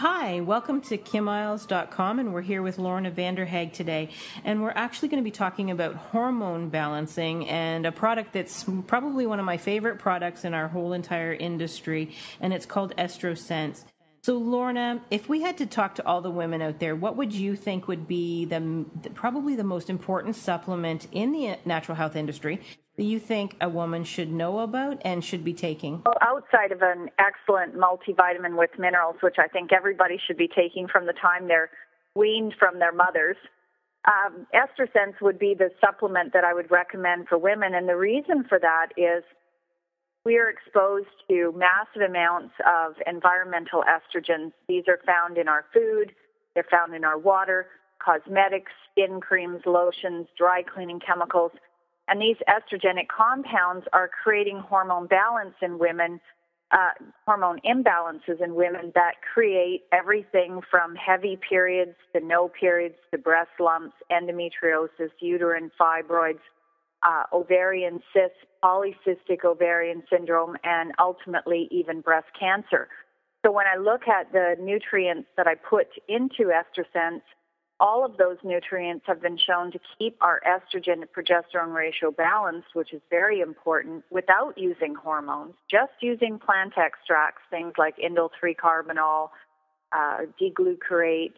Hi, welcome to KimIsles.com, and we're here with Lorna Vanderhaeg today. And we're actually going to be talking about hormone balancing and a product that's probably one of my favorite products in our whole entire industry, and it's called Estrosense. So, Lorna, if we had to talk to all the women out there, what would you think would be probably the most important supplement in the natural health industry that you think a woman should know about and should be taking? Well, outside of an excellent multivitamin with minerals, which I think everybody should be taking from the time they're weaned from their mothers, Estrosense would be the supplement that I would recommend for women. And the reason for that is we are exposed to massive amounts of environmental estrogens. These are found in our food, they're found in our water, cosmetics, skin creams, lotions, dry cleaning chemicals. And these estrogenic compounds are creating hormone imbalances in women that create everything from heavy periods to no periods to breast lumps, endometriosis, uterine fibroids, ovarian cysts, polycystic ovarian syndrome, and ultimately even breast cancer. So when I look at the nutrients that I put into Estrosense, all of those nutrients have been shown to keep our estrogen to progesterone ratio balanced, which is very important, without using hormones, just using plant extracts, things like indole 3-carbinol, D-glucarate,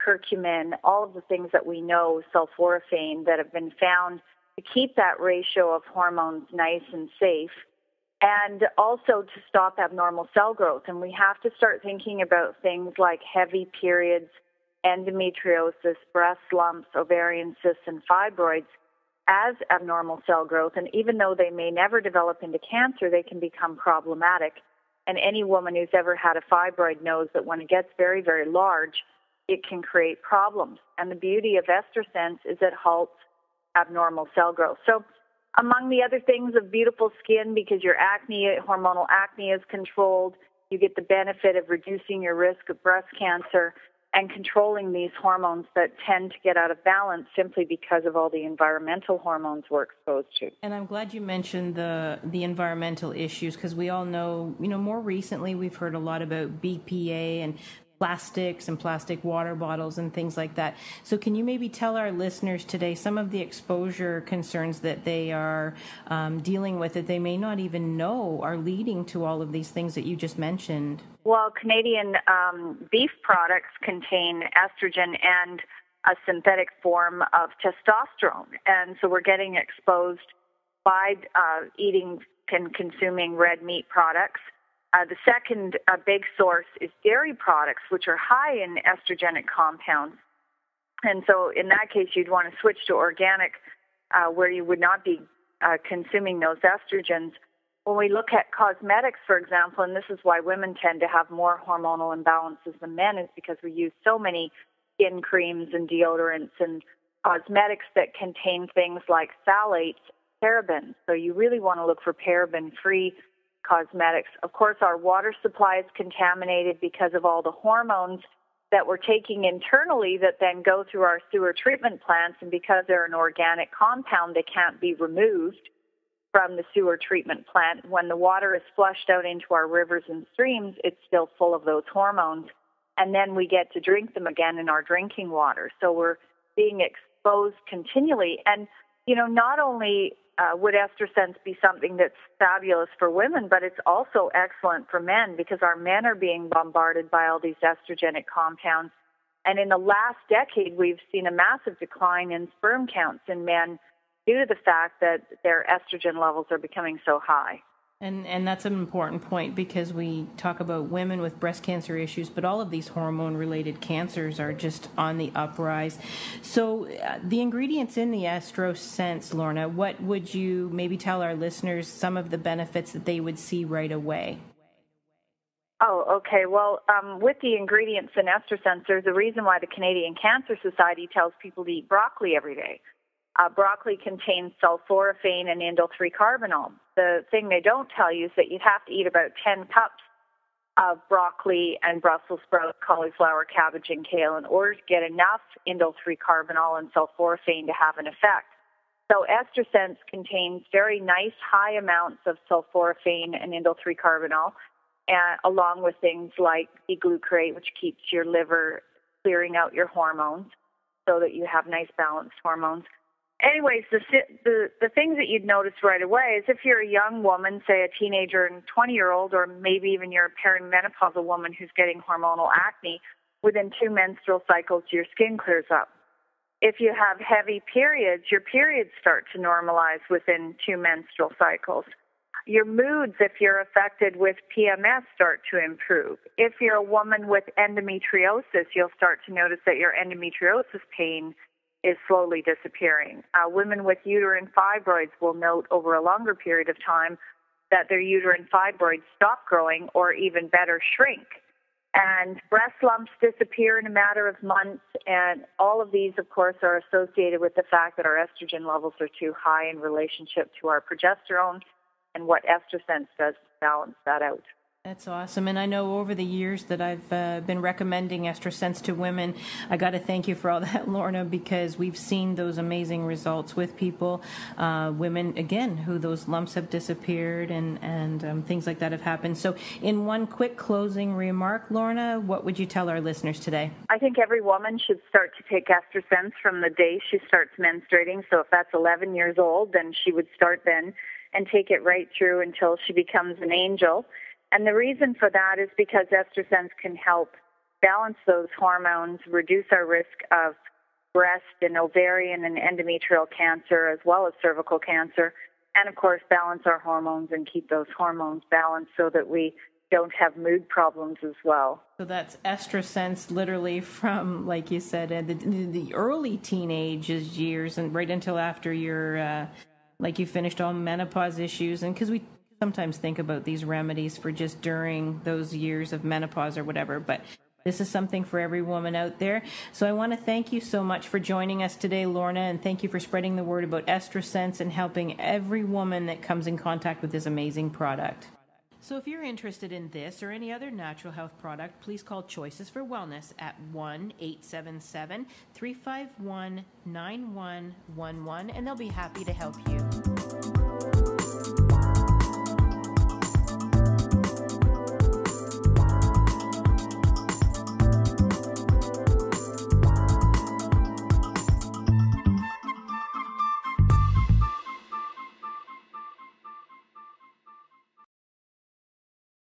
curcumin, all of the things that we know, sulforaphane, that have been found to keep that ratio of hormones nice and safe, and also to stop abnormal cell growth. And we have to start thinking about things like heavy periods, endometriosis, breast lumps, ovarian cysts, and fibroids as abnormal cell growth. And even though they may never develop into cancer, they can become problematic. And any woman who's ever had a fibroid knows that when it gets very, very large, it can create problems. And the beauty of Estrosense is it halts abnormal cell growth. So among the other things of beautiful skin, because your hormonal acne is controlled, you get the benefit of reducing your risk of breast cancer and controlling these hormones that tend to get out of balance simply because of all the environmental hormones we're exposed to. And I'm glad you mentioned the environmental issues, because we all know, more recently we've heard a lot about BPA and plastics and plastic water bottles and things like that. So can you maybe tell our listeners today some of the exposure concerns that they are dealing with that they may not even know are leading to all of these things that you just mentioned? Well, Canadian beef products contain estrogen and a synthetic form of testosterone. And so we're getting exposed by eating and consuming red meat products. The second big source is dairy products, which are high in estrogenic compounds. And so in that case, you'd want to switch to organic, where you would not be consuming those estrogens. When we look at cosmetics, for example, and this is why women tend to have more hormonal imbalances than men, is because we use so many skin creams and deodorants and cosmetics that contain things like phthalates, parabens. So you really want to look for paraben-free cosmetics. Of course, our water supply is contaminated because of all the hormones that we're taking internally that then go through our sewer treatment plants, and because they're an organic compound, they can't be removed from the sewer treatment plant. When the water is flushed out into our rivers and streams, it's still full of those hormones, and then we get to drink them again in our drinking water. So we're being exposed continually. And, not only would Estrosense be something that's fabulous for women, but it's also excellent for men, because our men are being bombarded by all these estrogenic compounds. And in the last decade, we've seen a massive decline in sperm counts in men due to the fact that their estrogen levels are becoming so high. And that's an important point, because we talk about women with breast cancer issues, but all of these hormone-related cancers are just on the uprise. So the ingredients in the Estrosense, Lorna, what would you maybe tell our listeners some of the benefits that they would see right away? Oh, okay. Well, with the ingredients in Estrosense, there's a reason why the Canadian Cancer Society tells people to eat broccoli every day. Broccoli contains sulforaphane and indole 3-carbinol. The thing they don't tell you is that you'd have to eat about 10 cups of broccoli and Brussels sprouts, cauliflower, cabbage, and kale in order to get enough indole 3-carbinol and sulforaphane to have an effect. So Estrosense contains very nice high amounts of sulforaphane and indole 3-carbinol. along with things like D-glucarate, which keeps your liver clearing out your hormones so that you have nice balanced hormones. Anyways, the things that you'd notice right away is if you're a young woman, say a teenager and 20-year-old, or maybe even you're a perimenopausal woman who's getting hormonal acne, within 2 menstrual cycles, your skin clears up. If you have heavy periods, your periods start to normalize within 2 menstrual cycles. Your moods, if you're affected with PMS, start to improve. If you're a woman with endometriosis, you'll start to notice that your endometriosis pain is slowly disappearing. Women with uterine fibroids will note over a longer period of time that their uterine fibroids stop growing or even better shrink. And breast lumps disappear in a matter of months, and all of these, of course, are associated with the fact that our estrogen levels are too high in relationship to our progesterone, and what Estrosense does to balance that out. That's awesome. And I know over the years that I've been recommending Estrosense to women, I got to thank you for all that, Lorna, because we've seen those amazing results with people, women, again, who those lumps have disappeared and things like that have happened. So in one quick closing remark, Lorna, what would you tell our listeners today? I think every woman should start to take Estrosense from the day she starts menstruating. So if that's 11 years old, then she would start then and take it right through until she becomes an angel. And the reason for that is because Estrosense can help balance those hormones, reduce our risk of breast and ovarian and endometrial cancer, as well as cervical cancer, and, of course, balance our hormones and keep those hormones balanced so that we don't have mood problems as well. So that's Estrosense literally from, like you said, the early teenage years and right until after you're, like you finished all menopause issues. And because we sometimes think about these remedies for just during those years of menopause or whatever, but this is something for every woman out there. So I want to thank you so much for joining us today, Lorna, and thank you for spreading the word about Estrosense and helping every woman that comes in contact with this amazing product. So if you're interested in this or any other natural health product, please call Choices for Wellness at 1-877-351-9111, and they'll be happy to help you.